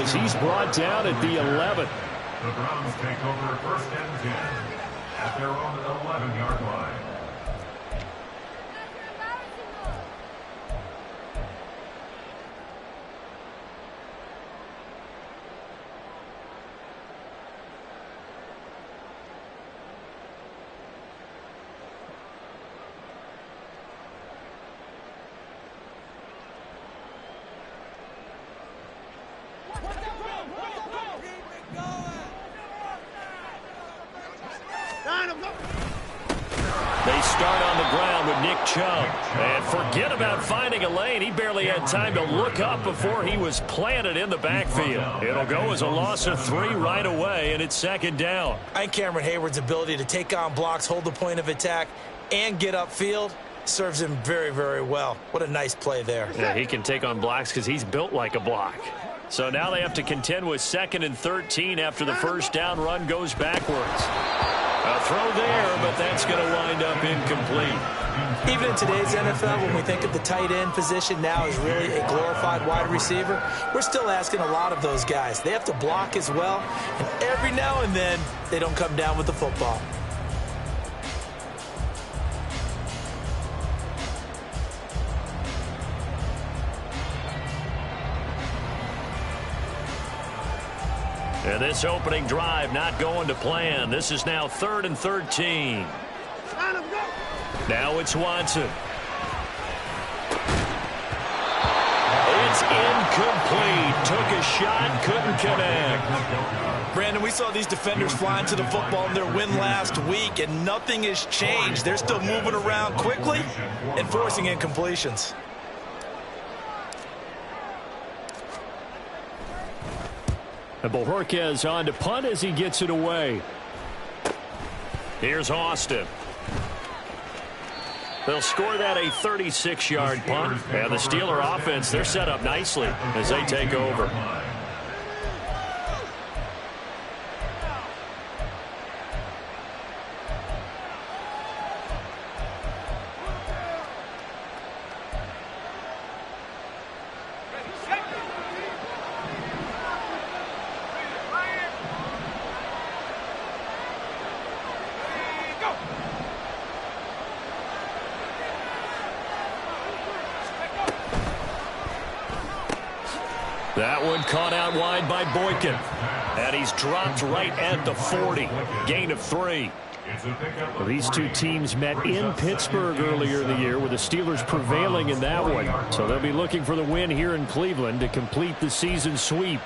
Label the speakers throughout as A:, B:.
A: as he's brought down at the 11.
B: The Browns take over 1st and 10 at their own 11-yard line.
A: They start on the ground with Nick Chubb. And forget about finding a lane. He barely had time to look up before he was planted in the backfield. It'll go as a loss of 3 right away, and it's 2nd down.
C: I think Cameron Hayward's ability to take on blocks, hold the point of attack, and get upfield serves him very, very well. What a nice play there.
A: Yeah, he can take on blocks because he's built like a block. So now they have to contend with 2nd and 13 after the 1st down run goes backwards. A throw there, but that's going to wind up incomplete.
C: Even in today's NFL, when we think of the tight end position now as really a glorified wide receiver, we're still asking a lot of those guys. They have to block as well, and every now and then they don't come down with the football.
A: And this opening drive not going to plan. This is now 3rd and 13. Now it's Watson. It's incomplete. Took a shot, couldn't connect.
C: Brandon, we saw these defenders flying to the football in their win last week, and nothing has changed. They're still moving around quickly and forcing incompletions.
A: And Bojorquez on to punt as he gets it away. Here's Austin. They'll score that a 36-yard punt. And the Steeler offense, they're set up nicely as they take over. That one caught out wide by Boykin. And he's dropped right at the 40. Gain of 3. Well, these two teams met in Pittsburgh earlier in the year with the Steelers prevailing in that one. So they'll be looking for the win here in Cleveland to complete the season sweep.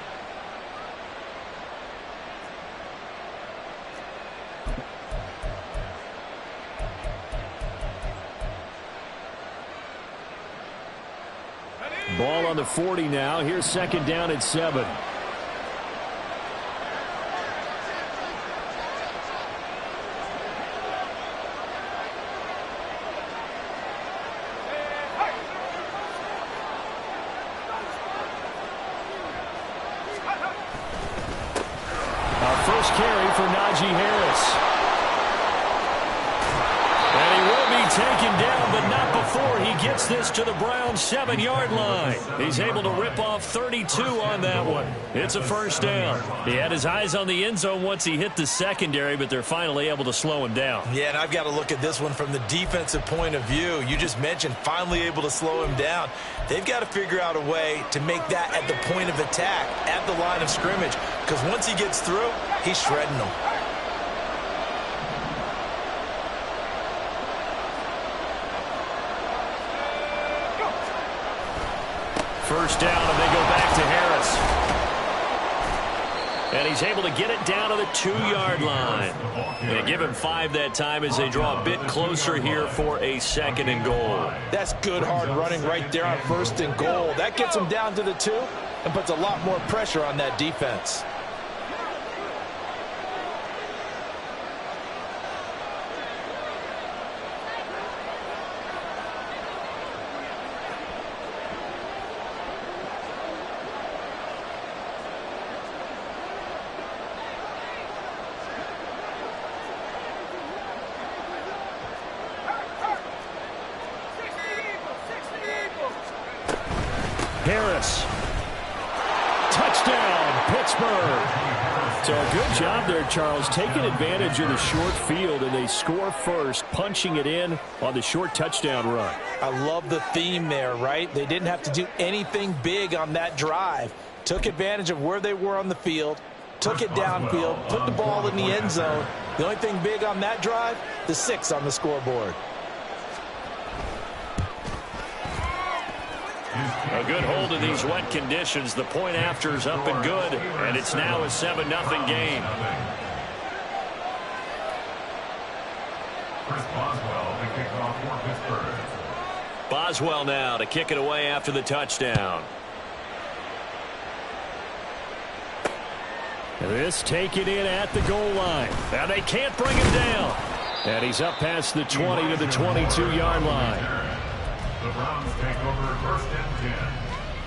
A: Ball on the 40 now. Here's 2nd down at 7. Our first carry for Najee Harris. And he will be taken down, but not before he gets this to the Browns' 7-yard line. He's able to rip off 32 on that one. It's a 1st down. He had his eyes on the end zone once he hit the secondary, but they're finally able to slow him down.
C: Yeah, and I've got to look at this one from the defensive point of view. You just mentioned finally able to slow him down. They've got to figure out a way to make that at the point of attack, at the line of scrimmage, because once he gets through, he's shredding them.
A: First down, and they go back to Harris. And he's able to get it down to the 2-yard line. They give him 5 that time as they draw a bit closer here for a 2nd and goal.
C: That's good hard running right there on 1st and goal. That gets him down to the 2 and puts a lot more pressure on that defense.
A: Harris. Touchdown. Pittsburgh. So a good job there, Charles, taking advantage of the short field, and they score first, punching it in on the short touchdown run.
C: I love the theme there, right? They didn't have to do anything big on that drive. Took advantage of where they were on the field, took it downfield, put the ball in the end zone. The only thing big on that drive, the 6 on the scoreboard.
A: A good hold of these wet conditions. The point after is up and good, and it's now a 7-0 game.
B: Chris Boswell to kick off for Pittsburgh.
A: Boswell now to kick it away after the touchdown. This taken in at the goal line. Now they can't bring him down. And he's up past the 20 to the 22-yard line.
B: The Browns take over 1st and 10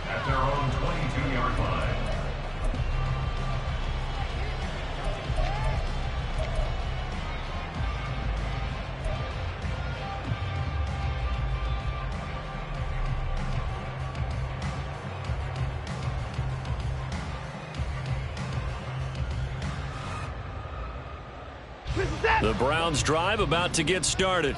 B: at their own 22-yard line.
A: The Browns drive about to get started.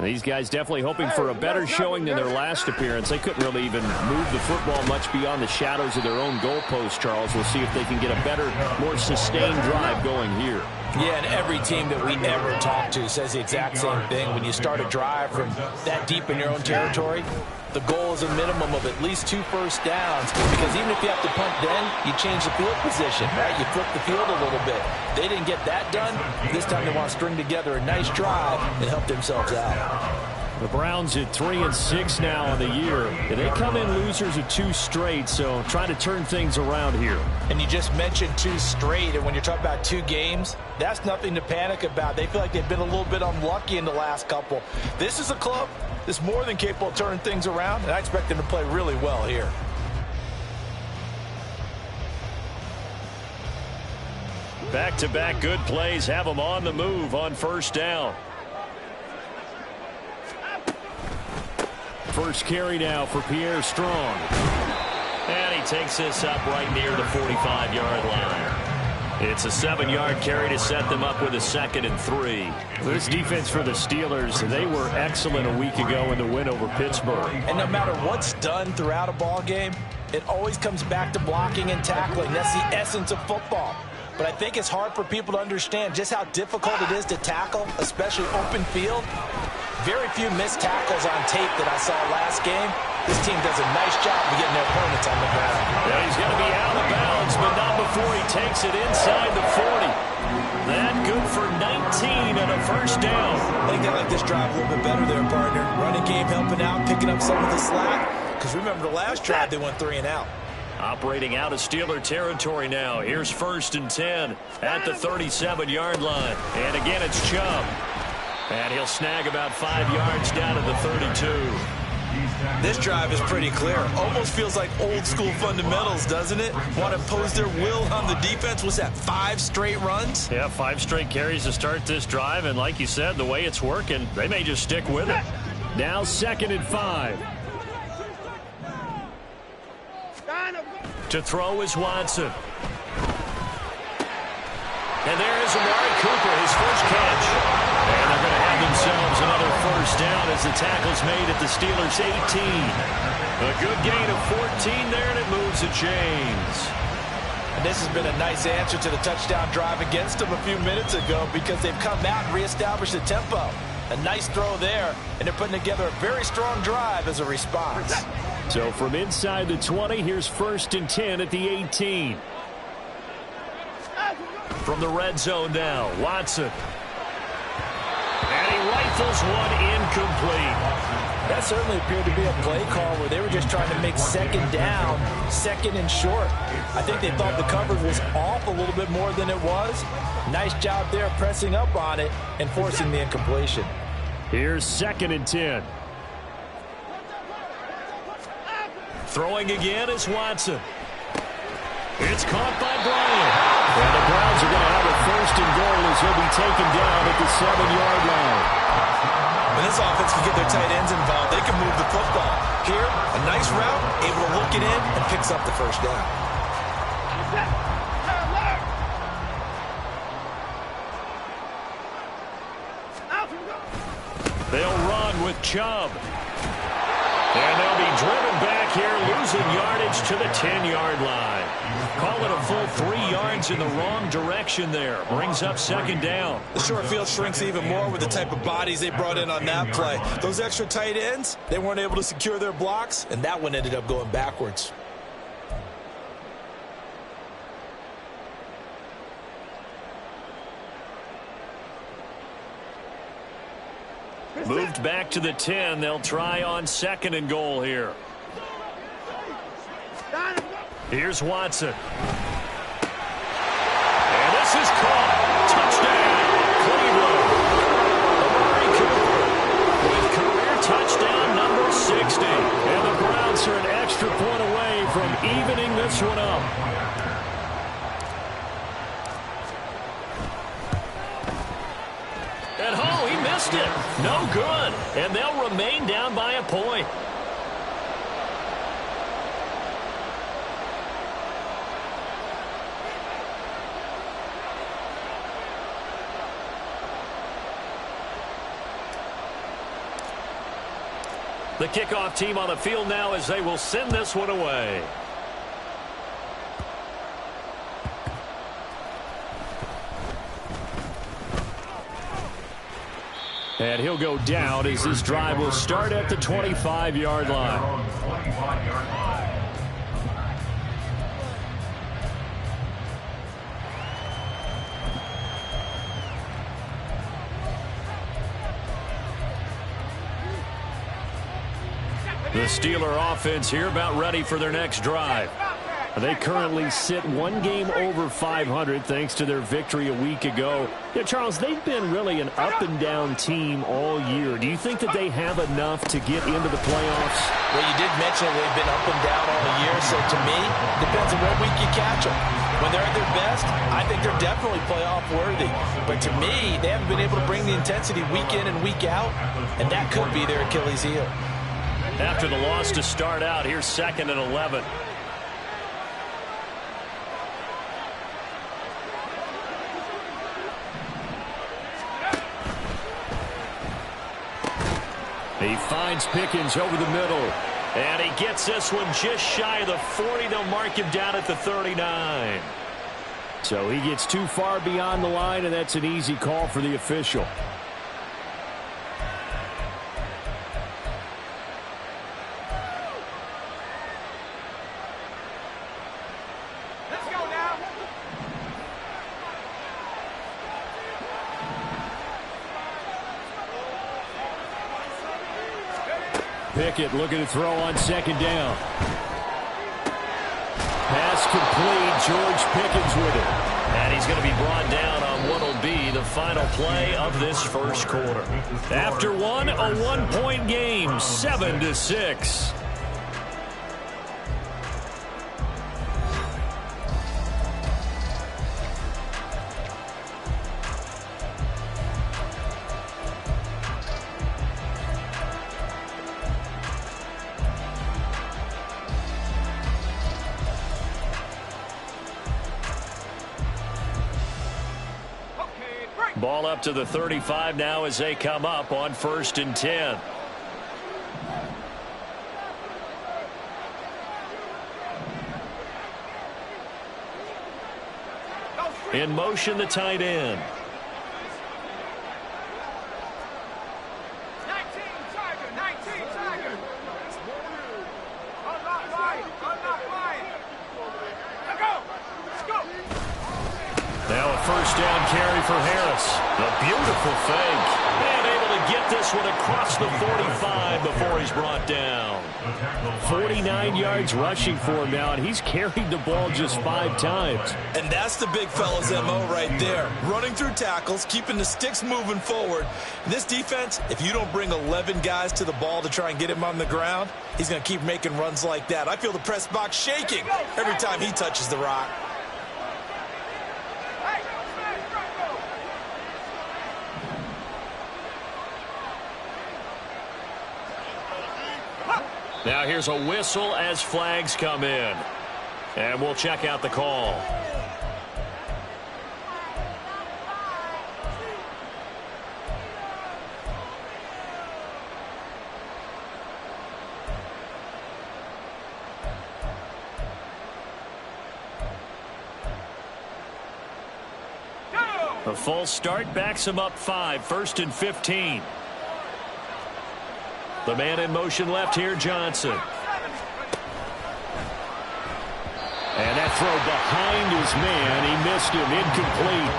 A: These guys definitely hoping for a better showing than their last appearance. They couldn't really even move the football much beyond the shadows of their own goalpost, Charles. We'll see if they can get a better, more sustained drive going here.
C: Yeah, and every team that we ever talk to says the exact same thing. When you start a drive from that deep in your own territory, the goal is a minimum of at least 2 first downs, because even if you have to punt then, you change the field position, right? You flip the field a little bit. They didn't get that done. This time they want to string together a nice drive and help themselves out.
A: The Browns at 3-6 now on the year. And they come in losers of 2 straight, so trying to turn things around here.
C: And you just mentioned 2 straight, and when you're talking about 2 games, that's nothing to panic about. They feel like they've been a little bit unlucky in the last couple. This is a club that's more than capable of turning things around, and I expect them to play really well here.
A: Back-to-back good plays have them on the move on 1st down. First carry now for Pierre Strong. And he takes this up right near the 45-yard line. It's a 7-yard carry to set them up with a 2nd and 3. This defense for the Steelers, they were excellent a week ago in the win over Pittsburgh.
C: And no matter what's done throughout a ball game, it always comes back to blocking and tackling. That's the essence of football. But I think it's hard for people to understand just how difficult it is to tackle, especially open field. Very few missed tackles on tape that I saw last game. This team does a nice job of getting their opponents on the ground.
A: Yeah, he's going to be out of bounds, but not before he takes it inside the 40. That good for 19 and a 1st down.
C: I think they like this drive a little bit better there, partner. Running game helping out, picking up some of the slack. Because remember, the last drive they went 3 and out.
A: Operating out of Steeler territory now. Here's 1st and 10 at the 37-yard line. And again, it's Chubb. And he'll snag about 5 yards down to the 32.
C: This drive is pretty clear. Almost feels like old school fundamentals, doesn't it? Want to impose their will on the defense. Was that 5 straight runs?
A: Yeah, 5 straight carries to start this drive. And like you said, the way it's working, they may just stick with it. Now 2nd and 5. To throw is Watson. And there is Amari Cooper, his first catch. And they're going to have themselves another 1st down as the tackle's made at the Steelers' 18. A good gain of 14 there, and it moves the chains.
C: And this has been a nice answer to the touchdown drive against them a few minutes ago, because they've come out and reestablished the tempo. A nice throw there, and they're putting together a very strong drive as a response.
A: So from inside the 20, here's 1st and 10 at the 18. From the red zone now, Watson. And he rifles one incomplete.
C: That certainly appeared to be a play call where they were just trying to make 2nd down, 2nd and short. I think they thought the coverage was off a little bit more than it was. Nice job there pressing up on it and forcing the incompletion.
A: Here's 2nd and 10. Throwing again is Watson. It's caught by Bryant. And the Browns are going to have a 1st and goal as he'll be taken down at the 7-yard line.
C: When this offense can get their tight ends involved, they can move the football. Here, a nice route, able to look it in, and picks up the 1st down.
A: Chubb. And they'll be driven back here, losing yardage to the 10-yard line. Call it a full 3 yards in the wrong direction there. Brings up second down.
C: The short field shrinks even more with the type of bodies they brought in on that play. Those extra tight ends, they weren't able to secure their blocks, and that one ended up going backwards.
A: Moved back to the 10. They'll try on 2nd and goal here. Here's Watson. And this is caught. Touchdown, Cleveland. Amari Cooper with career touchdown number 60. And the Browns are an extra point away from evening this one up. At home, he missed it. No good. And they'll remain down by a point. The kickoff team on the field now as they will send this one away. And he'll go down as this drive will start at the 25-yard line. The Steeler offense here about ready for their next drive. They currently sit 1 game over 500 thanks to their victory a week ago. Yeah, Charles, they've been really an up-and-down team all year. Do you think that they have enough to get into the playoffs?
C: Well, you did mention they've been up and down all year, so to me, depends on what week you catch them. When they're at their best, I think they're definitely playoff worthy. But to me, they haven't been able to bring the intensity week in and week out, and that could be their Achilles heel.
A: After the loss to start out, here's 2nd and 11. He finds Pickens over the middle. And he gets this one just shy of the 40. They'll mark him down at the 39. So he gets too far beyond the line, and that's an easy call for the official. Pickett looking to throw on 2nd down. Pass complete. George Pickens with it. And he's going to be brought down on what will be the final play of this first quarter. After one, a 1-point game, 7-6. Ball up to the 35 now as they come up on 1st and 10. In motion, the tight end. Now a first down carry for Harris. A beautiful fake. And able to get this one across the 45 before he's brought down. 49 yards rushing for him now, and he's carried the ball just 5 times.
C: And that's the big fella's MO right there. Running through tackles, keeping the sticks moving forward. In this defense, if you don't bring 11 guys to the ball to try and get him on the ground, he's going to keep making runs like that. I feel the press box shaking every time he touches the rock.
A: Now here's a whistle as flags come in. And we'll check out the call. A false start backs him up 5, 1st and 15. The man in motion left here, Johnson. And that throw behind his man, he missed him, incomplete.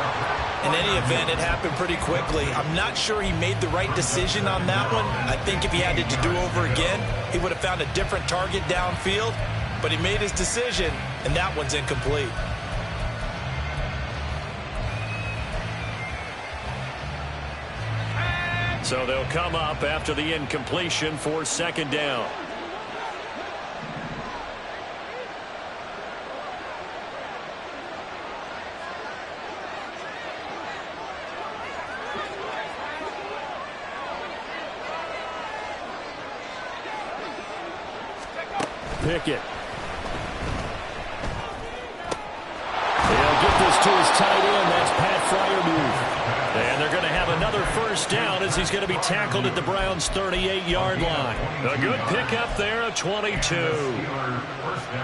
C: In any event, it happened pretty quickly. I'm not sure he made the right decision on that one. I think if he had it to do over again, he would have found a different target downfield. But he made his decision, and that one's incomplete.
A: So they'll come up after the incompletion for 2nd down. Pickett. They'll get this to his tight end. That's Pat Freiermuth. And they're going to have another 1st down as he's going to be tackled at the Browns' 38-yard line. A good pickup there of 22.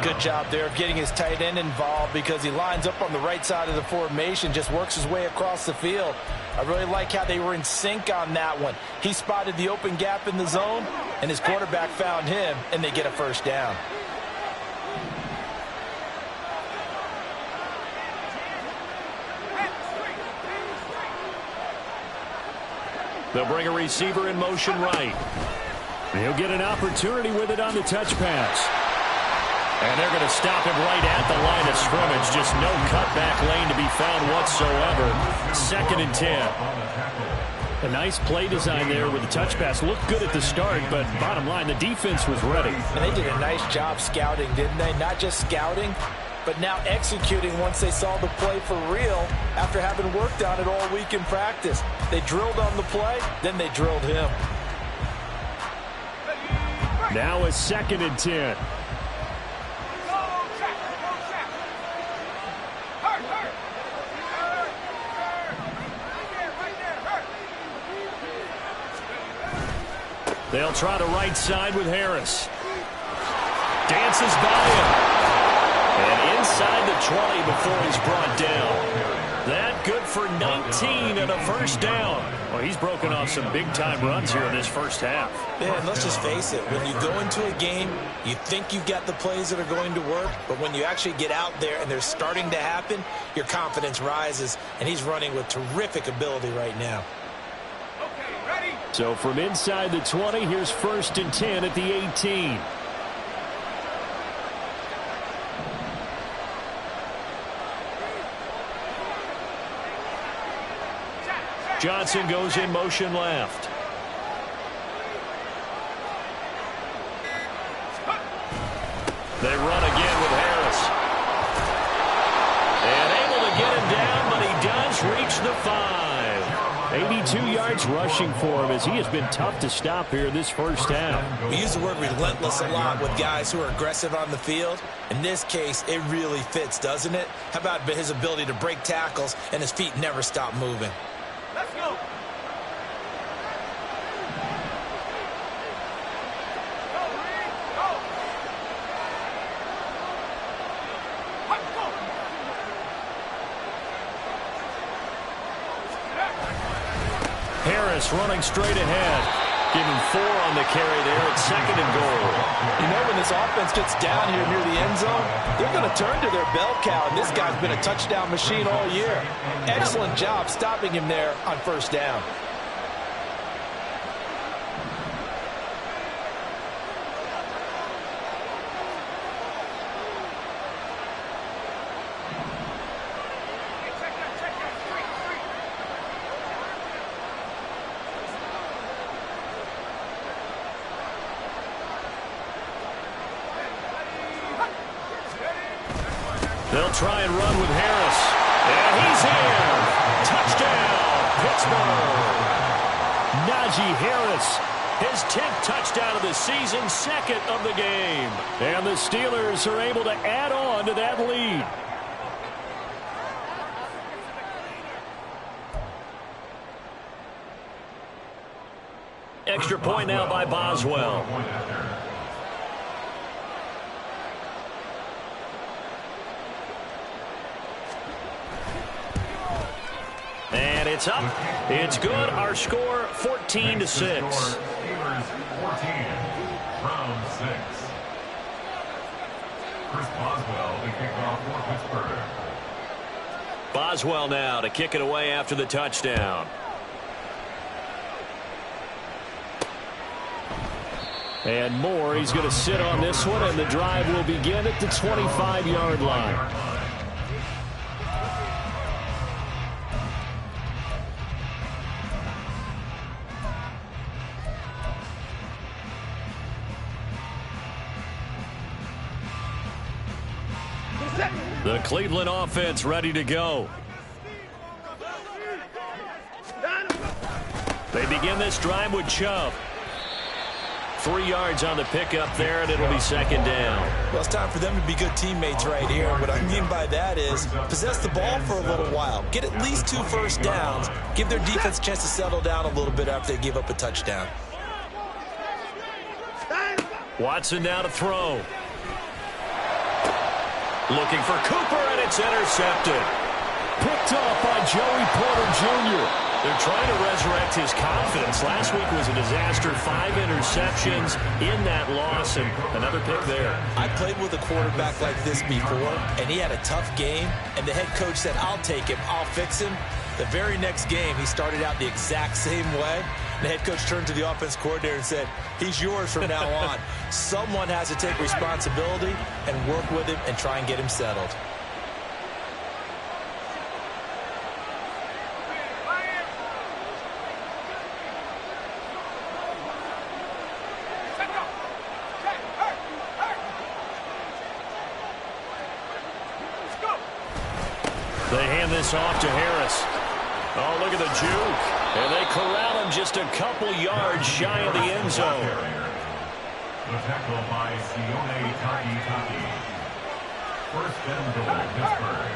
C: Good job there of getting his tight end involved because he lines up on the right side of the formation, just works his way across the field. I really like how they were in sync on that one. He spotted the open gap in the zone, and his quarterback found him, and they get a 1st down.
A: They'll bring a receiver in motion right. He'll get an opportunity with it on the touch pass. And they're going to stop him right at the line of scrimmage. Just no cutback lane to be found whatsoever. 2nd and 10. A nice play design there with the touch pass. Looked good at the start, but bottom line, the defense was ready.
C: And they did a nice job scouting, didn't they? Not just scouting, but now executing once they saw the play for real after having worked on it all week in practice. They drilled on the play, then they drilled him.
A: Now a 2nd and 10. They'll try the right side with Harris. Dances by him. And inside the 20 before he's brought down. That good for 19 and a 1st down. Well, he's broken off some big-time runs here in this 1st half.
C: Yeah, and let's just face it. When you go into a game, you think you've got the plays that are going to work, but when you actually get out there and they're starting to happen, your confidence rises, and he's running with terrific ability right now.
A: So from inside the 20, here's 1st and 10 at the 18. Johnson goes in motion left. They run again with Harris. And able to get him down, but he does reach the 5. 82 yards rushing for him as he has been tough to stop here this 1st half.
C: We use the word relentless a lot with guys who are aggressive on the field. In this case, it really fits, doesn't it? How about his ability to break tackles and his feet never stop moving?
D: Let's go.
A: Harris running straight ahead. Give him 4 on the carry there at 2nd and goal.
C: You know, when this offense gets down here near the end zone, they're going to turn to their bell cow, and this guy's been a touchdown machine all year. Excellent job stopping him there on 1st down.
A: They'll try and run with Harris. And he's in. Touchdown, Pittsburgh. Najee Harris, his 10th touchdown of the season, 2nd of the game. And the Steelers are able to add on to that lead. Extra point now by Boswell. It's up. It's good. Our score, 14-6.
B: Steelers 14, round 6. Chris Boswell, the kickoff for Pittsburgh.
A: Boswell now to kick it away after the touchdown. And Moore, he's going to sit on this one, and the drive will begin at the 25-yard line. The Cleveland offense ready to go. They begin this drive with Chubb. 3 yards on the pickup there, and it'll be second down.
C: Well, it's time for them to be good teammates right here. What I mean by that is possess the ball for a little while. Get at least 2 first downs. Give their defense a chance to settle down a little bit after they give up a touchdown.
A: Watson now to throw. Looking for Cooper, and it's intercepted. Picked off by Joey Porter Jr. They're trying to resurrect his confidence. Last week was a disaster. 5 interceptions in that loss, and another pick there.
C: I played with a quarterback like this before, and he had a tough game, and the head coach said, I'll take him, I'll fix him. The very next game, he started out the exact same way. The head coach turned to the offense coordinator and said, he's yours from now on. Someone has to take responsibility and work with him and try and get him settled.
A: They hand this off to Harris. Oh, look at the juke. And they corral him just a couple yards shy of the end zone.
B: The tackle by Sione Taki. First and goal, Pittsburgh.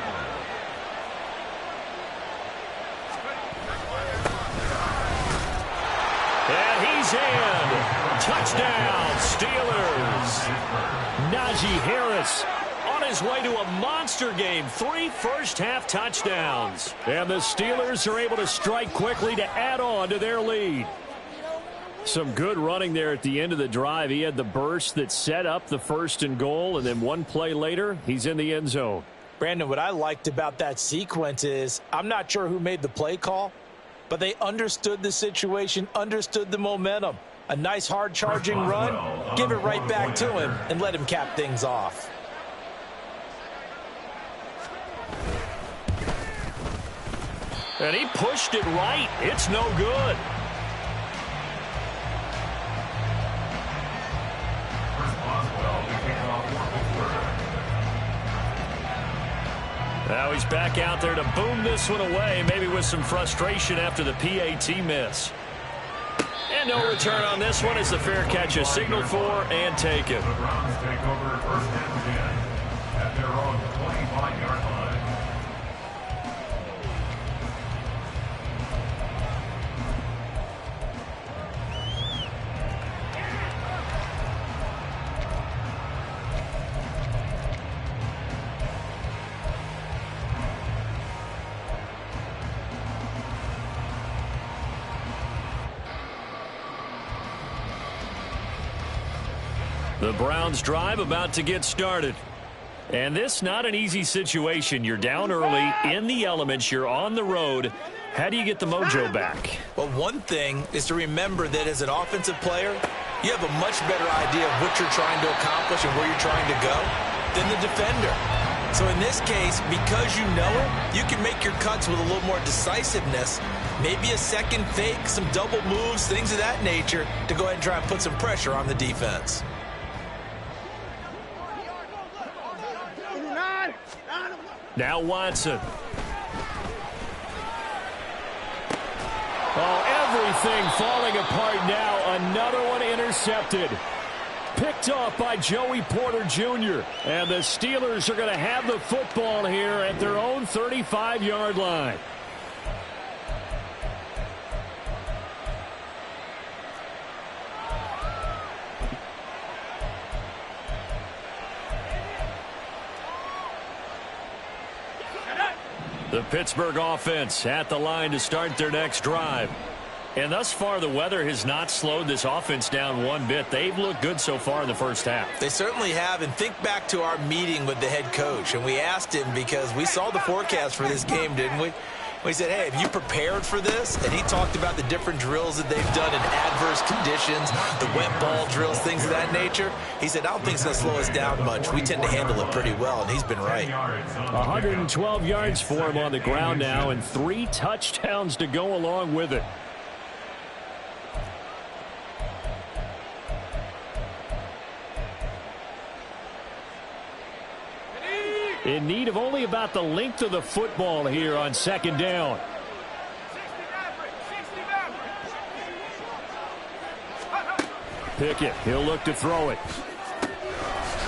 A: And he's in. Touchdown, Steelers. Najee Harris on his way to a monster game. 3 first-half touchdowns. And the Steelers are able to strike quickly to add on to their lead. Some good running there at the end of the drive. He had the burst that set up the 1st and goal, and then one play later, he's in the end zone.
C: Brandon, what I liked about that sequence is I'm not sure who made the play call, but they understood the situation, understood the momentum. A nice hard-charging run, give it right back to him, and let him cap things off.
A: And he pushed it right. It's no good. Now he's back out there to boom this one away, maybe with some frustration after the PAT miss. And no return on this one as the fair catch is signaled for and taken.
B: The Browns take over first and 10 at their own 25-yard line.
A: The Browns drive about to get started. And this not an easy situation. You're down early, in the elements, you're on the road. How do you get the mojo back?
C: Well, one thing is to remember that as an offensive player, you have a much better idea of what you're trying to accomplish and where you're trying to go than the defender. So in this case, because you know it, you can make your cuts with a little more decisiveness, maybe a second fake, some double moves, things of that nature, to go ahead and try and put some pressure on the defense.
A: Now Watson. Oh, everything falling apart now. Another one intercepted. Picked off by Joey Porter Jr. And the Steelers are going to have the football here at their own 35-yard line. The Pittsburgh offense at the line to start their next drive. And thus far, the weather has not slowed this offense down one bit. They've looked good so far in the first half.
C: They certainly have. And think back to our meeting with the head coach. And we asked him, because we saw the forecast for this game, didn't we? We said, hey, have you prepared for this? And he talked about the different drills that they've done in adverse conditions, the wet ball drills, things of that nature. He said, I don't think it's going to slow us down much. We tend to handle it pretty well, and he's been right.
A: 112 yards for him on the ground now, and 3 touchdowns to go along with it. In need of only about the length of the football here on second down. Pickett, he'll look to throw it.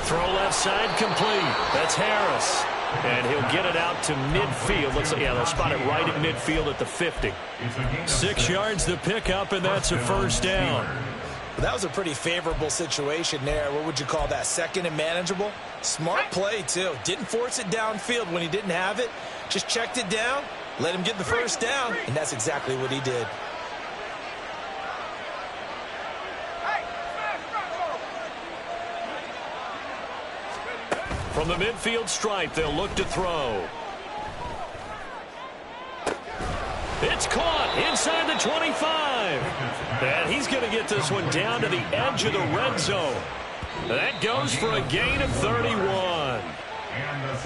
A: Throw left side complete. That's Harris. And he'll get it out to midfield. Looks like, yeah, they'll spot it right at midfield at the 50. 6 yards the pickup, and that's a first down.
C: That was a pretty favorable situation there. What would you call that? Second and manageable? Smart play, too. Didn't force it downfield when he didn't have it. Just checked it down, let him get the first down, and that's exactly what he did.
A: From the midfield stripe, they'll look to throw. It's caught inside the 25. And he's going to get this one down to the edge of the red zone. That goes for a gain of 31.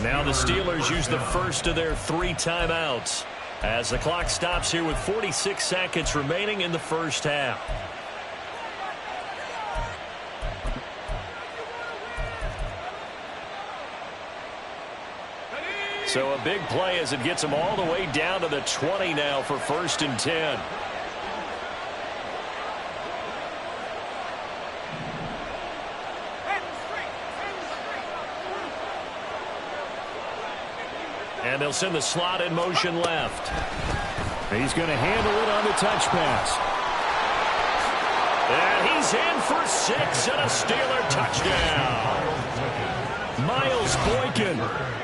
A: Now the Steelers use the first of their 3 timeouts as the clock stops here with 46 seconds remaining in the first half. So a big play as it gets them all the way down to the 20 now for 1st and 10. And they'll send the slot in motion left. He's going to handle it on the touch pass. And he's in for 6 and a Steeler touchdown. Miles Boykin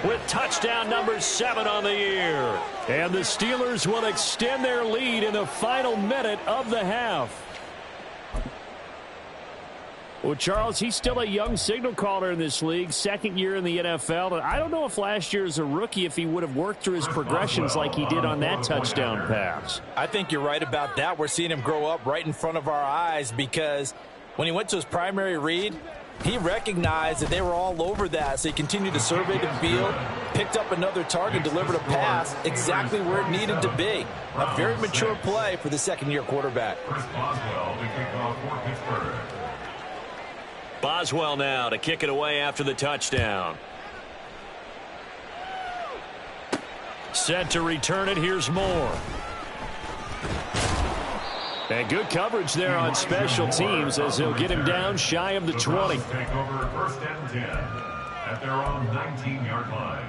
A: with touchdown number 7 on the year. And the Steelers will extend their lead in the final minute of the half. Well, Charles, he's still a young signal caller in this league, 2nd year in the NFL. And I don't know if last year as a rookie, if he would have worked through his progressions like he did on that touchdown pass.
C: I think you're right about that. We're seeing him grow up right in front of our eyes, because when he went to his primary read, he recognized that they were all over that, so he continued to survey the field, picked up another target, delivered a pass exactly where it needed to be. A very mature play for the 2nd-year quarterback.
A: Boswell now to kick it away after the touchdown. Set to return it. Here's Moore. And good coverage there on special teams as they'll get him down shy of the 20.
B: Take over 1st and 10 at their own 19-yard line.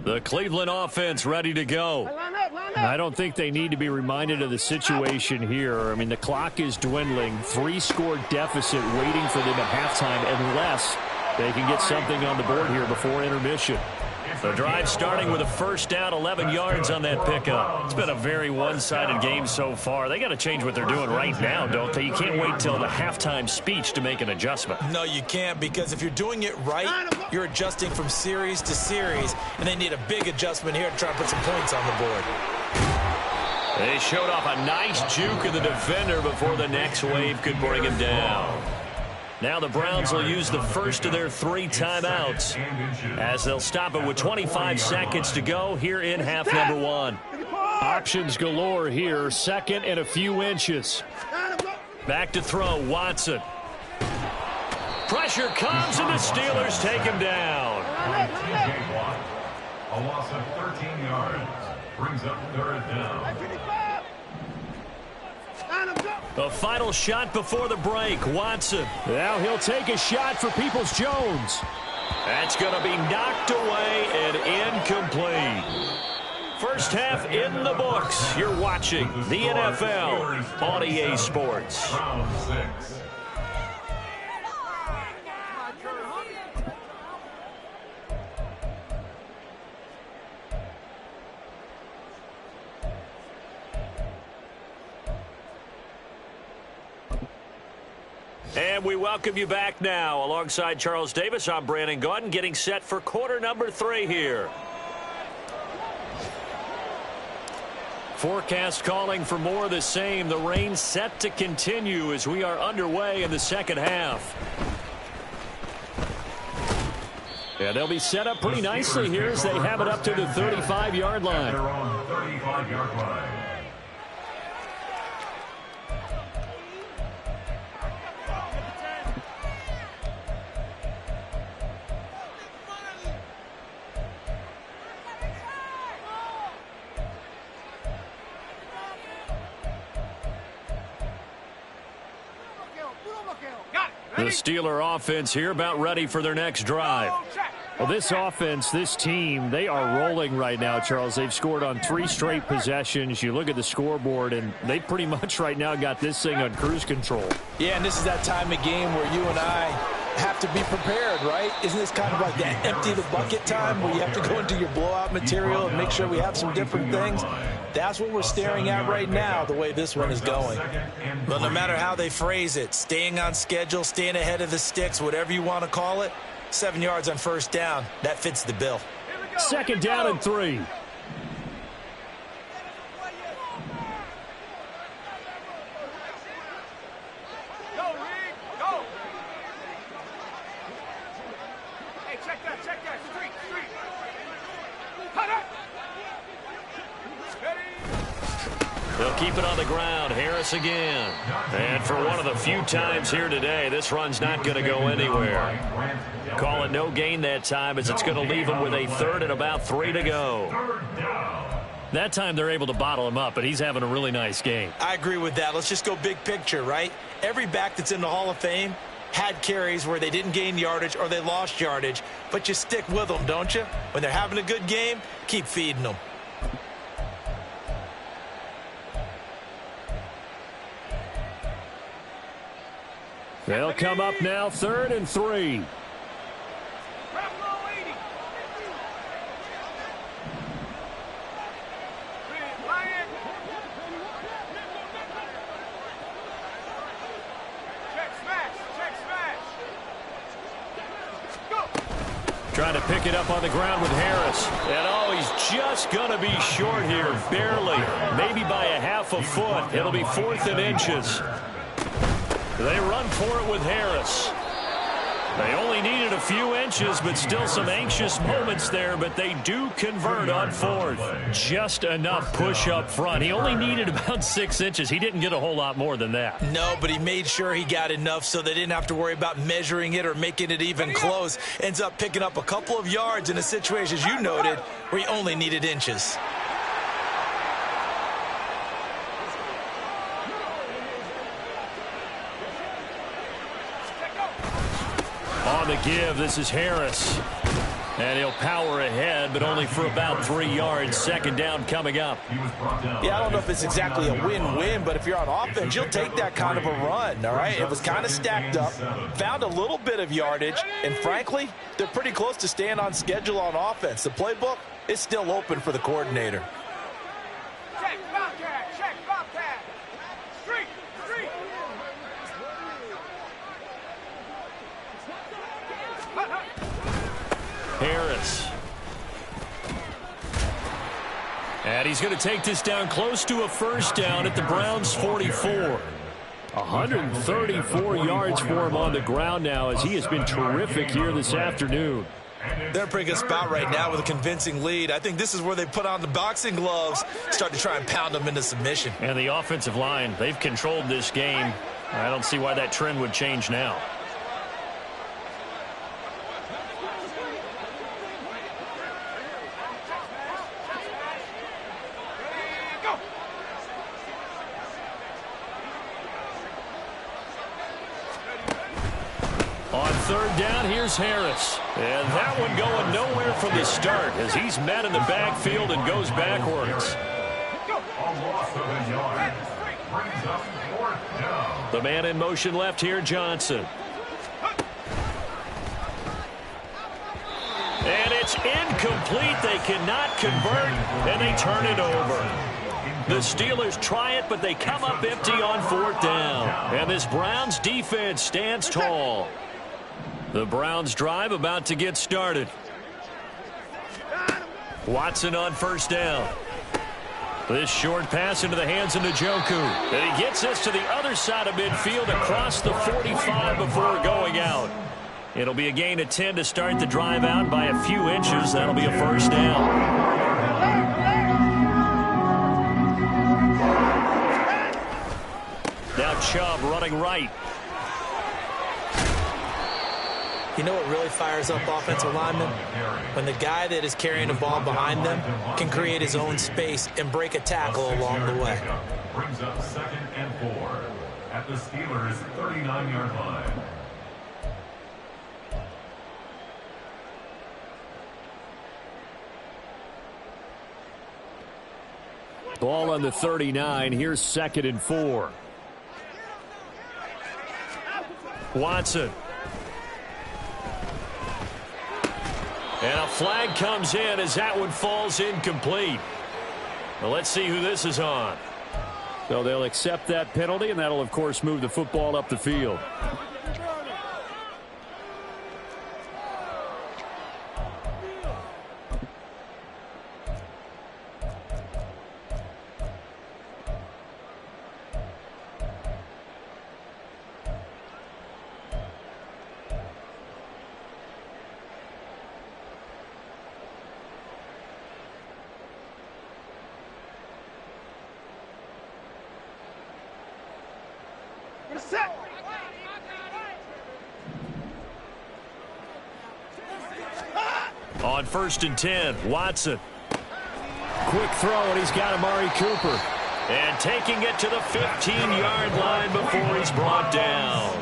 A: The Cleveland offense ready to go. I don't think they need to be reminded of the situation here. I mean, the clock is dwindling. 3-score deficit waiting for them at halftime unless they can get something on the board here before intermission. The drive starting with a first down, 11 yards on that pickup. It's been a very one-sided game so far. They got to change what they're doing right now, don't they? You can't wait till the halftime speech to make an adjustment.
C: No, you can't, because if you're doing it right, you're adjusting from series to series, and they need a big adjustment here to try to put some points on the board.
A: They showed off a nice juke of the defender before the next wave could bring him down. Now the Browns will use the first of their 3 timeouts as they'll stop it with 25 seconds to go here in half number 1. Options galore here, 2nd and a few inches. Back to throw, Watson. Pressure comes and the Steelers take him down.
B: A loss of 13 yards brings up 3rd down.
A: The final shot before the break, Watson. Now he'll take a shot for Peoples-Jones. That's going to be knocked away and incomplete. First half in the books. You're watching the NFL on EA Sports.
B: Round 6.
A: And we welcome you back now. Alongside Charles Davis, I'm Brandon Gaudin, getting set for quarter number 3 here. Forecast calling for more of the same. The rain set to continue as we are underway in the second half. Yeah, they'll be set up pretty nicely here as they have it up to the 35-yard line.
B: They're on the 35-yard line.
A: The Steeler offense here about ready for their next drive. Well, this offense, this team, they are rolling right now, Charles. They've scored on 3 straight possessions. You look at the scoreboard, and they pretty much right now got this thing on cruise control.
C: Yeah, and this is that time of game where you and I have to be prepared, right? Isn't this kind of like that empty the bucket time where you have to go into your blowout material and make sure we have some different things? That's what we're staring at right now, the way this one is going. But no matter how they phrase it, staying on schedule, staying ahead of the sticks, whatever you want to call it, 7 yards on first down, that fits the bill.
A: Second down and 3. They'll keep it on the ground. Harris again. And for one of the few times here today, this run's not going to go anywhere. Call it no gain that time as it's going to leave him with a third and about 3 to go. That time they're able to bottle him up, but he's having a really nice game.
C: I agree with that. Let's just go big picture, right? Every back that's in the Hall of Fame had carries where they didn't gain yardage or they lost yardage, but you stick with them, don't you? When they're having a good game, keep feeding them.
A: They'll come up now, 3rd and 3. Trying to pick it up on the ground with Harris. And, oh, he's just going to be short here, barely. Maybe by a half a foot. It'll be 4th and inches. They run for it with Harris. They only needed a few inches, but still some anxious moments there, but they do convert on 4th. Just enough push up front. He only needed about 6 inches. He didn't get a whole lot more than that.
C: No, but he made sure he got enough so they didn't have to worry about measuring it or making it even close. Ends up picking up a couple of yards in a situation, as you noted, where he only needed inches.
A: On the give, this is Harris. And he'll power ahead, but only for about 3 yards. Second down coming up.
C: Yeah, I don't know if it's exactly a win-win, but if you're on offense, you'll take that kind of a run, all right? It was kind of stacked up, found a little bit of yardage, and frankly, they're pretty close to staying on schedule on offense. The playbook is still open for the coordinator.
D: Check, Bobcat, check, Bobcat. Street, street.
A: Harris. And he's going to take this down close to a first down at the Browns' 44. 134 yards for him on the ground now as he has been terrific here this afternoon.
C: They're in a pretty good spot right now with a convincing lead. I think this is where they put on the boxing gloves, start to try and pound them into submission.
A: And the offensive line, they've controlled this game. I don't see why that trend would change now. On third down, here's Harris. And that one going nowhere from the start as he's met in the backfield and goes backwards. The man in motion left here, Johnson. And it's incomplete. They cannot convert, and they turn it over. The Steelers try it, but they come up empty on fourth down. And this Browns defense stands tall. The Browns drive about to get started. Watson on first down. This short pass into the hands of Njoku. And he gets this to the other side of midfield across the 45 before going out. It'll be a gain of 10 to start the drive out by a few inches. That'll be a first down. Now Chubb running right.
C: You know what really fires up offensive linemen? When the guy that is carrying the ball behind them can create his own space and break a tackle along the way.
B: Brings up 2nd and 4 at the Steelers' 39-yard line.
A: Ball on the 39. Here's 2nd and 4. Watson. And a flag comes in as that one falls incomplete. Well, let's see who this is on. So they'll accept that penalty, and that'll, of course, move the football up the field. On 1st and 10, Watson. Quick throw, and he's got Amari Cooper. And taking it to the 15-yard line before he's brought down.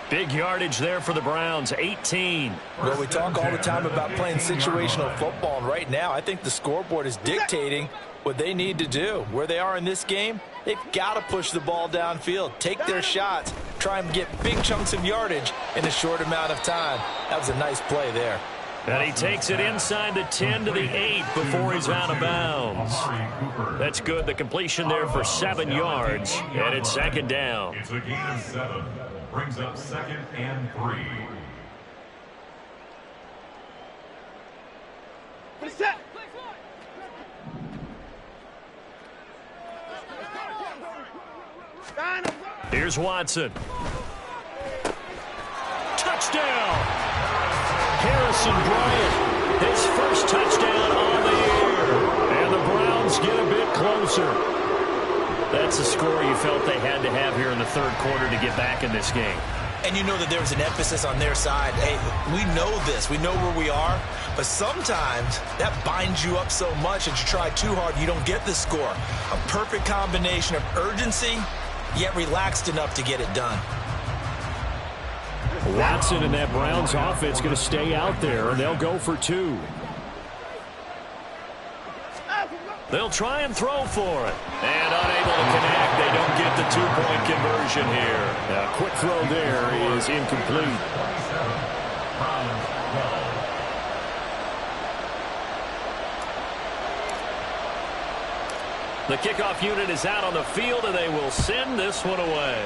A: Big yardage there for the Browns, 18.
C: Well, we talk all the time about playing situational football, and right now I think the scoreboard is dictating what they need to do. Where they are in this game, they've got to push the ball downfield, take their shots, try and get big chunks of yardage in a short amount of time. That was a nice play there.
A: And he takes it inside the 10 to the 8 before he's out of bounds. That's good. The completion there for 7 yards. And it's 2nd down.
B: It's a gain of 7. Brings up 2nd and 3.
A: Here's Watson. Touchdown! Harrison Bryant, his first touchdown on the year. And the Browns get a bit closer. That's the score you felt they had to have here in the third quarter to get back in this game.
C: And you know that there was an emphasis on their side. Hey, we know this. We know where we are. But sometimes that binds you up so much that you try too hard, you don't get the score. A perfect combination of urgency, yet relaxed enough to get it done.
A: Watson and that Browns offense going to stay out there, and they'll go for 2. They'll try and throw for it. And unable to connect. They don't get the 2-point conversion here. A quick throw there is incomplete. The kickoff unit is out on the field, and they will send this one away.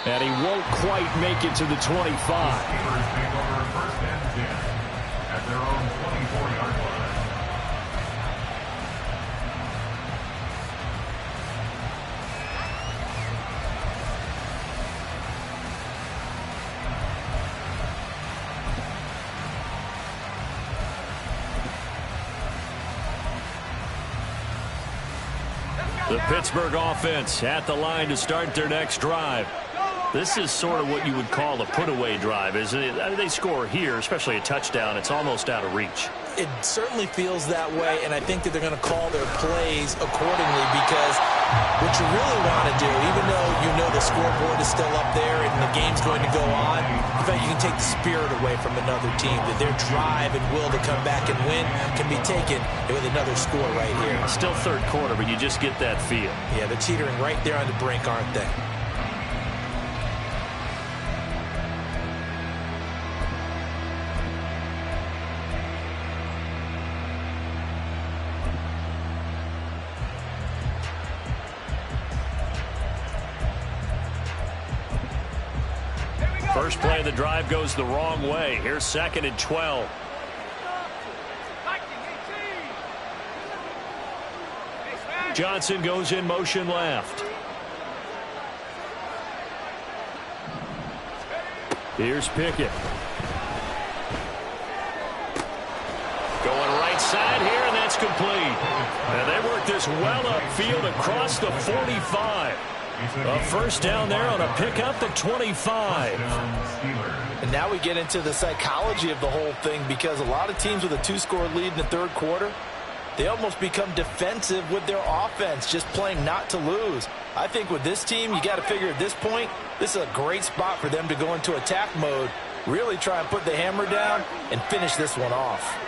A: And he won't quite make it to the 25. The Pittsburgh offense at the line to start their next drive. This is sort of what you would call a put-away drive, isn't it? I mean, they score here, especially a touchdown. It's almost out of reach.
C: It certainly feels that way, and I think that they're going to call their plays accordingly because What you really want to do, even though you know the scoreboard is still up there and the game's going to go on, in fact, you can take the spirit away from another team, that their drive and will to come back and win can be taken with another score right here.
A: Still third quarter, but you just get that feel.
C: Yeah, they're teetering right there on the brink, aren't they?
A: First play of the drive goes the wrong way. Here's 2nd and 12. Johnson goes in motion left. Here's Pickett. Going right side here, and that's complete. And they work this well upfield across the 45. A first down there on a pickup at 25.
C: And now we get into the psychology of the whole thing, because a lot of teams with a 2-score lead in the third quarter, they almost become defensive with their offense, just playing not to lose. I think with this team, you got to figure at this point, this is a great spot for them to go into attack mode, really try and put the hammer down and finish this one off.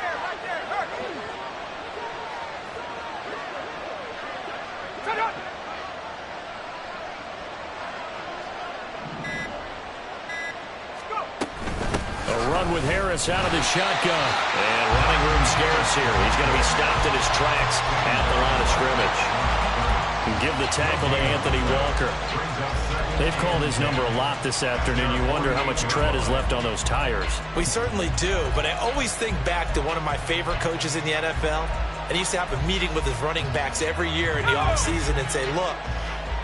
A: With Harris out of the shotgun. And running room scarce here. He's going to be stopped in his tracks at the line of scrimmage. And give the tackle to Anthony Walker. They've called his number a lot this afternoon. You wonder how much tread is left on those tires.
C: We certainly do, but I always think back to one of my favorite coaches in the NFL. And he used to have a meeting with his running backs every year in the offseason and say, look,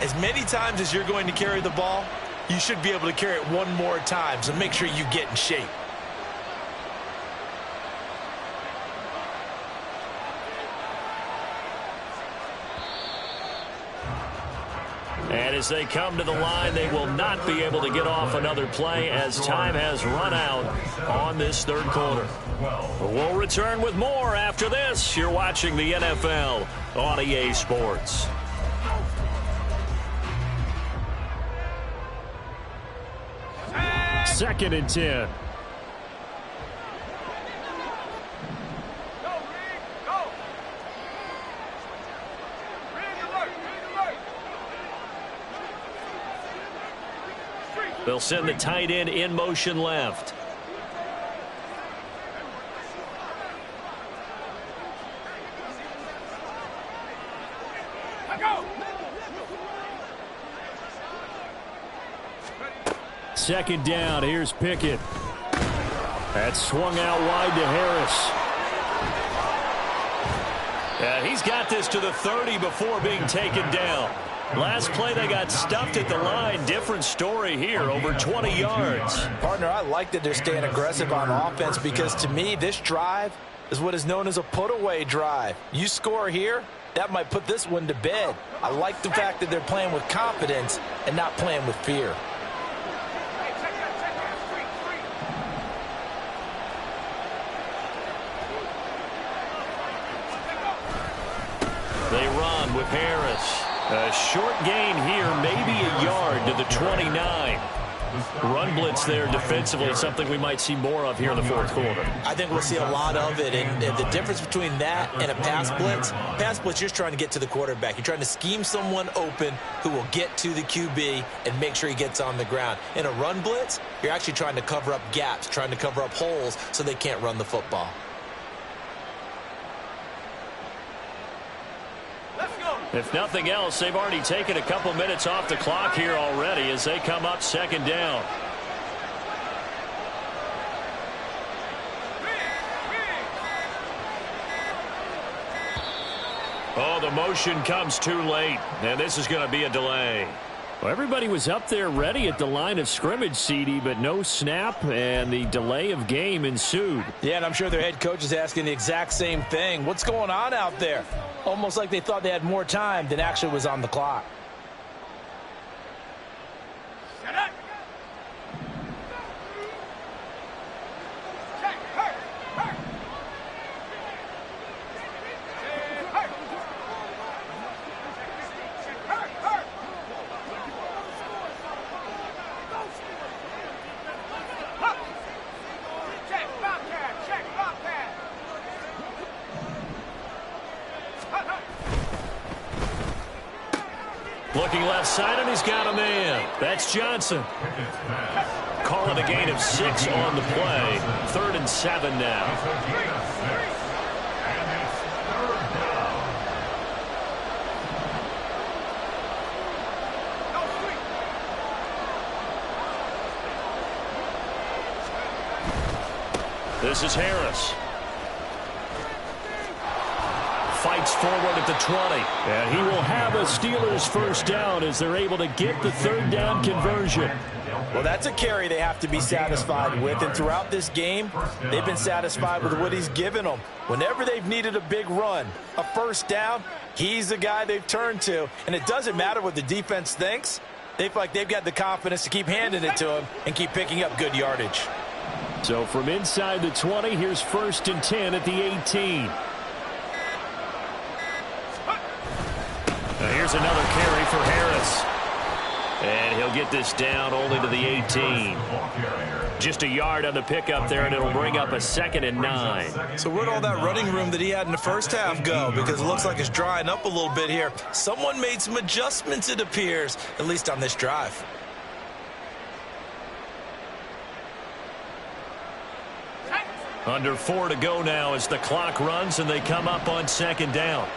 C: as many times as you're going to carry the ball, you should be able to carry it one more time, so make sure you get in shape.
A: And as they come to the line, they will not be able to get off another play as time has run out on this third quarter. We'll return with more after this. You're watching the NFL on EA Sports. Second and 10. They'll send the tight end in motion left. Second down. Here's Pickett. That's swung out wide to Harris. Yeah, he's got this to the 30 before being taken down. Last play, they got stuffed at the line. Different story here, over 20 yards.
C: Partner, I like that they're staying aggressive on offense, because to me, this drive is what is known as a put-away drive. You score here, that might put this one to bed. I like the fact that they're playing with confidence and not playing with fear.
A: They run with Harris. A short gain here, maybe a yard to the 29. Run blitz there defensively, something we might see more of here in the fourth quarter.
C: I think we'll see a lot of it, and the difference between that and a pass blitz, you're trying to get to the quarterback. You're trying to scheme someone open who will get to the QB and make sure he gets on the ground. In a run blitz, you're actually trying to cover up gaps, trying to cover up holes so they can't run the football.
A: If nothing else, they've already taken a couple minutes off the clock here already as they come up second down. Oh, the motion comes too late, and this is going to be a delay. Well, everybody was up there ready at the line of scrimmage, CD, but no snap, and the delay of game ensued.
E: Yeah, and I'm sure their head coach is asking the exact same thing. What's going on out there? Almost like they thought they had more time than actually was on the clock.
A: Looking left side, and he's got a man. That's Johnson. Call it a gain of 6 on the play. 3rd and 7 now. This is Harris. Fights forward at the 20. And he will have a Steelers first down as they're able to get the 3rd down conversion.
E: Well, that's a carry they have to be satisfied with. And throughout this game, they've been satisfied with what he's given them. Whenever they've needed a big run, a first down, he's the guy they've turned to. And it doesn't matter what the defense thinks. They feel like they've got the confidence to keep handing it to him and keep picking up good yardage.
A: So from inside the 20, here's 1st and 10 at the 18. Now here's another carry for Harris. And he'll get this down only to the 18. Just a yard on the pickup there, and it'll bring up a 2nd and 9.
C: So where'd all that running room that he had in the first half go? Because it looks like it's drying up a little bit here. Someone made some adjustments, it appears, at least on this drive.
A: Under 4 to go now as the clock runs, and they come up on 2nd down.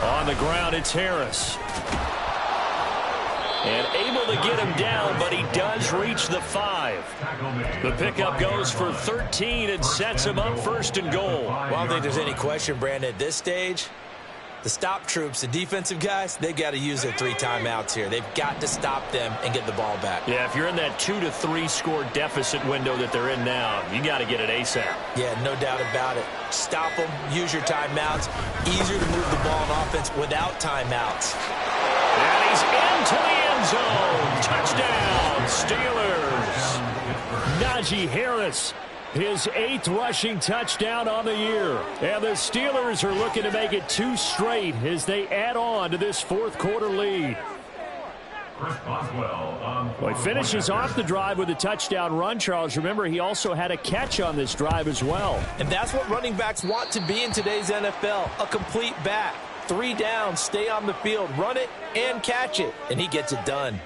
A: On the ground, it's Harris. And able to get him down, but he does reach the 5. The pickup goes for 13 and sets him up 1st and goal.
E: Well, I don't think there's any question, Brandon, at this stage. The stop troops, the defensive guys, they got to use their 3 timeouts here. They've got to stop them and get the ball back.
A: Yeah, if you're in that 2 to 3 score deficit window that they're in now, you got to get it ASAP.
E: Yeah, no doubt about it. Stop them, use your timeouts. Easier to move the ball on offense without timeouts.
A: And he's into the end zone. Touchdown, Steelers. Najee Harris. His 8th rushing touchdown on the year. And the Steelers are looking to make it 2 straight as they add on to this 4th quarter lead. Well, he finishes off the drive with a touchdown run, Charles. Remember, he also had a catch on this drive as well.
E: And that's what running backs want to be in today's NFL, a complete back. 3 downs, stay on the field, run it and catch it, and he gets it done.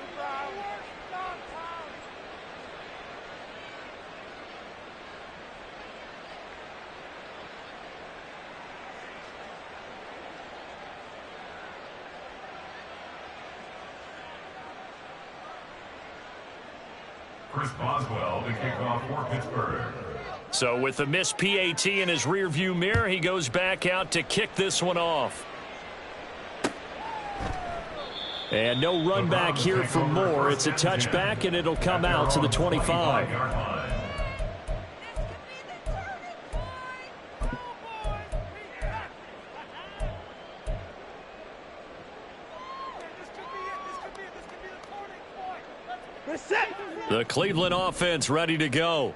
B: Chris Boswell, the kickoff for Pittsburgh.
A: So with the missed PAT in his rearview mirror, he goes back out to kick this one off. And no run back here for Moore. It's a touchback, and it'll come out to the 25. The Cleveland offense ready to go.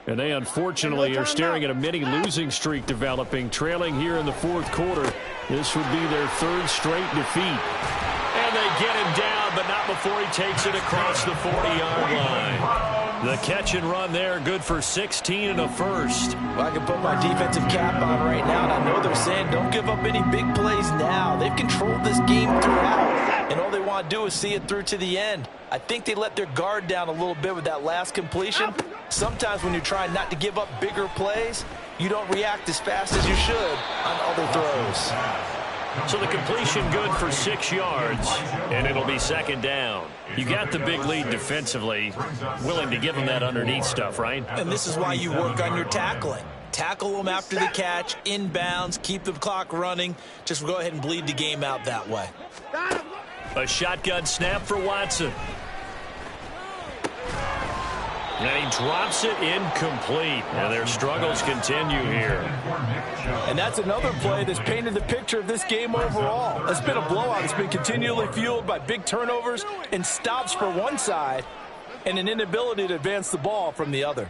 A: And they unfortunately are staring at a mini losing streak developing, trailing here in the 4th quarter. This would be their 3rd straight defeat. And they get him down, but not before he takes it across the 40-yard line. The catch and run there, good for 16 and a first.
E: Well, I can put my defensive cap on right now, and I know they're saying don't give up any big plays now. They've controlled this game throughout, and all they want to do is see it through to the end. I think they let their guard down a little bit with that last completion. Sometimes when you're trying not to give up bigger plays, you don't react as fast as you should on other throws.
A: So the completion good for 6 yards, and it'll be 2nd down. You got the big lead defensively, willing to give them that underneath stuff, right?
E: And this is why you work on your tackling. Tackle them after the catch, inbounds, keep the clock running. Just go ahead and bleed the game out that way.
A: A shotgun snap for Watson. And he drops it incomplete. And their struggles continue here.
E: And that's another play that's painted the picture of this game overall. It's been a blowout. It's been continually fueled by big turnovers and stops for one side and an inability to advance the ball from the other.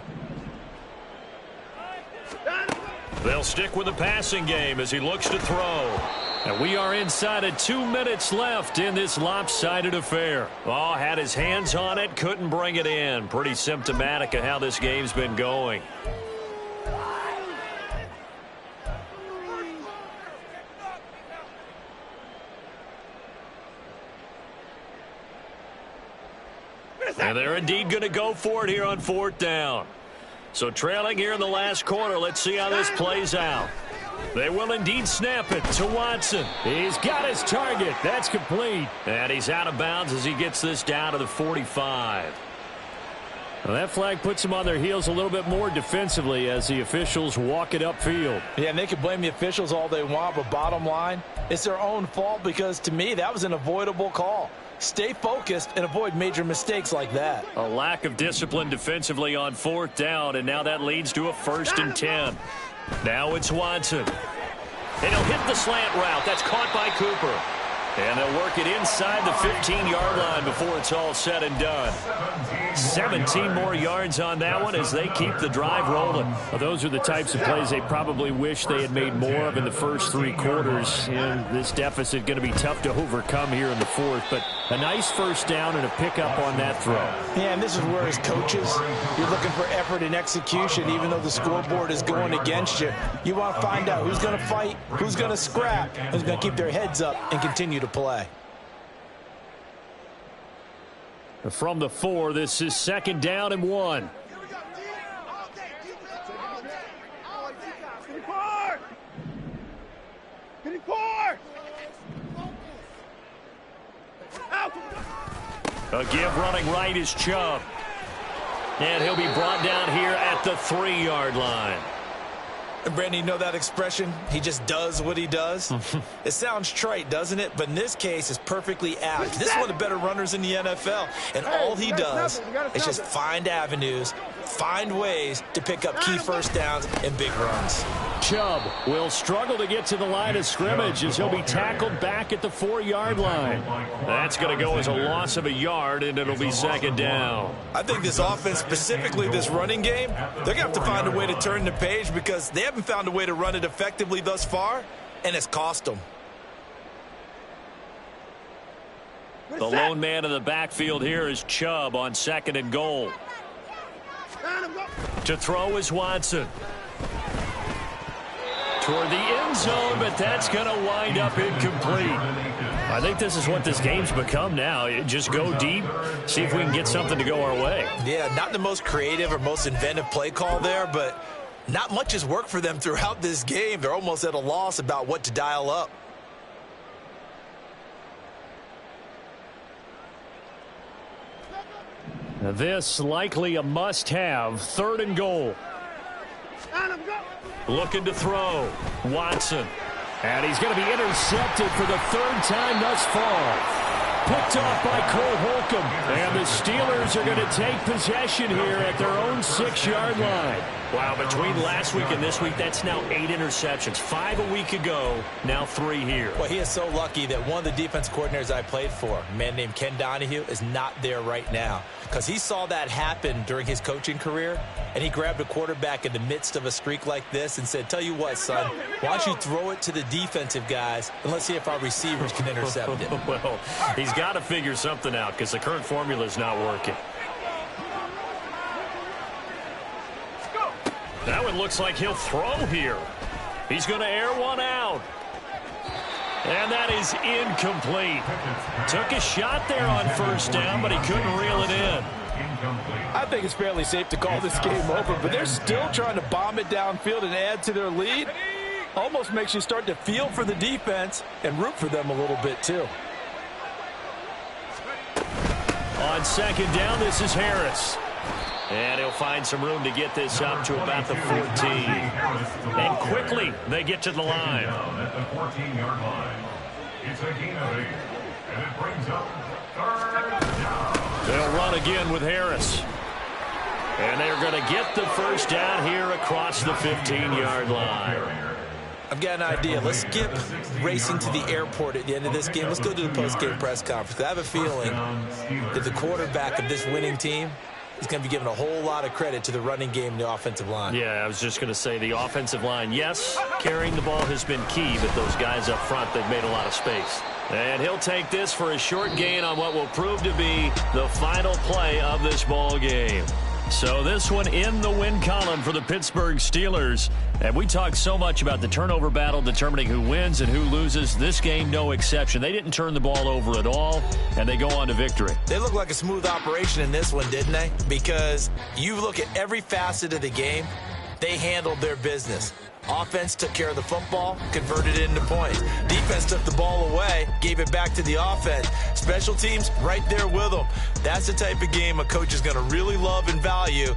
A: They'll stick with the passing game as he looks to throw. And we are inside of 2 minutes left in this lopsided affair. Oh, had his hands on it, couldn't bring it in. Pretty symptomatic of how this game's been going. And they're indeed going to go for it here on 4th down. So trailing here in the last quarter, let's see how this plays out. They will indeed snap it to Watson. He's got his target. That's complete. And he's out of bounds as he gets this down to the 45. Well, that flag puts them on their heels a little bit more defensively as the officials walk it upfield.
E: Yeah, and they can blame the officials all they want, but bottom line, it's their own fault because, to me, that was an avoidable call. Stay focused and avoid major mistakes like that.
A: A lack of discipline defensively on 4th down, and now that leads to a 1st and 10. Now it's Watson. And he'll hit the slant route. That's caught by Cooper. And they'll work it inside the 15-yard line before it's all said and done. 17 more yards on that one as they keep the drive rolling.
F: Well, those are the types of plays they probably wish they had made more of in the first 3 quarters. And this deficit going to be tough to overcome here in the 4th. But a nice 1st down and a pickup on that throw.
E: Yeah, and this is where as coaches, you're looking for effort and execution. Even though the scoreboard is going against you, you want to find out who's going to fight, who's going to scrap, who's going to keep their heads up and continue to play.
A: From the 4, this is 2nd down and 1. A give running right is Chubb. And he'll be brought down here at the 3-yard line.
E: And Brandon, you know that expression? He just does what he does. It sounds trite, doesn't it? But in this case, it's perfectly apt. This is one of the better runners in the NFL. And all he does is just find avenues, find ways to pick up key 1st downs and big runs.
A: Chubb will struggle to get to the line of scrimmage as he'll be tackled back at the 4-yard line. That's going to go as a loss of a yard, and it'll be 2nd down.
E: I think this offense, specifically this running game, they're going to have to find a way to turn the page because they haven't found a way to run it effectively thus far, and it's cost them.
A: The lone man in the backfield here is Chubb on 2nd and goal. To throw is Watson. Toward the end zone, but that's going to wind up incomplete. I think this is what this game's become now. Just go deep, see if we can get something to go our way.
E: Yeah, not the most creative or most inventive play call there, but not much has worked for them throughout this game. They're almost at a loss about what to dial up.
A: Now this likely a must-have. 3rd and goal. Looking to throw. Watson. And he's going to be intercepted for the 3rd time thus far. Picked off by Cole Holcomb. And the Steelers are going to take possession here at their own 6-yard line. Wow, between last week and this week, that's now 8 interceptions. 5 a week ago, now 3 here.
E: Well, he is so lucky that one of the defense coordinators I played for, a man named Ken Donahue, is not there right now. Because he saw that happen during his coaching career, and he grabbed a quarterback in the midst of a streak like this and said, tell you what, son, why don't you throw it to the defensive guys, and let's see if our receivers can intercept it.
A: Well, he's got to figure something out because the current formula is not working. That one looks like he'll throw here. He's going to air one out. And that is incomplete. Took a shot there on 1st down, but he couldn't reel it in.
F: I think it's fairly safe to call this game over, but they're still trying to bomb it downfield and add to their lead. Almost makes you start to feel for the defense and root for them a little bit, too.
A: On 2nd down, this is Harris. And he'll find some room to get this up to about the 14. And quickly, they get to the line.
B: At the 14-yard line. It's a gain of 8. And it brings up 3rd down.
A: They'll run again with Harris. And they're going to get the 1st down here across the 15-yard line.
E: I've got an idea. Let's skip racing to the airport at the end of this game. Let's go to the post-game press conference. I have a feeling that the quarterback of this winning team is going to be giving a whole lot of credit to the running game and the offensive line.
A: Yeah, I was just going to say the offensive line, yes, carrying the ball has been key, but those guys up front, they've made a lot of space. And he'll take this for a short gain on what will prove to be the final play of this ball game. So this one in the win column for the Pittsburgh Steelers. And we talk so much about the turnover battle determining who wins and who loses. This game, no exception. They didn't turn the ball over at all, and they go on to victory.
C: They look like a smooth operation in this one, didn't they? Because you look at every facet of the game, they handled their business. Offense took care of the football, converted it into points. Defense took the ball away, gave it back to the offense. Special teams right there with them. That's the type of game a coach is going to really love and value.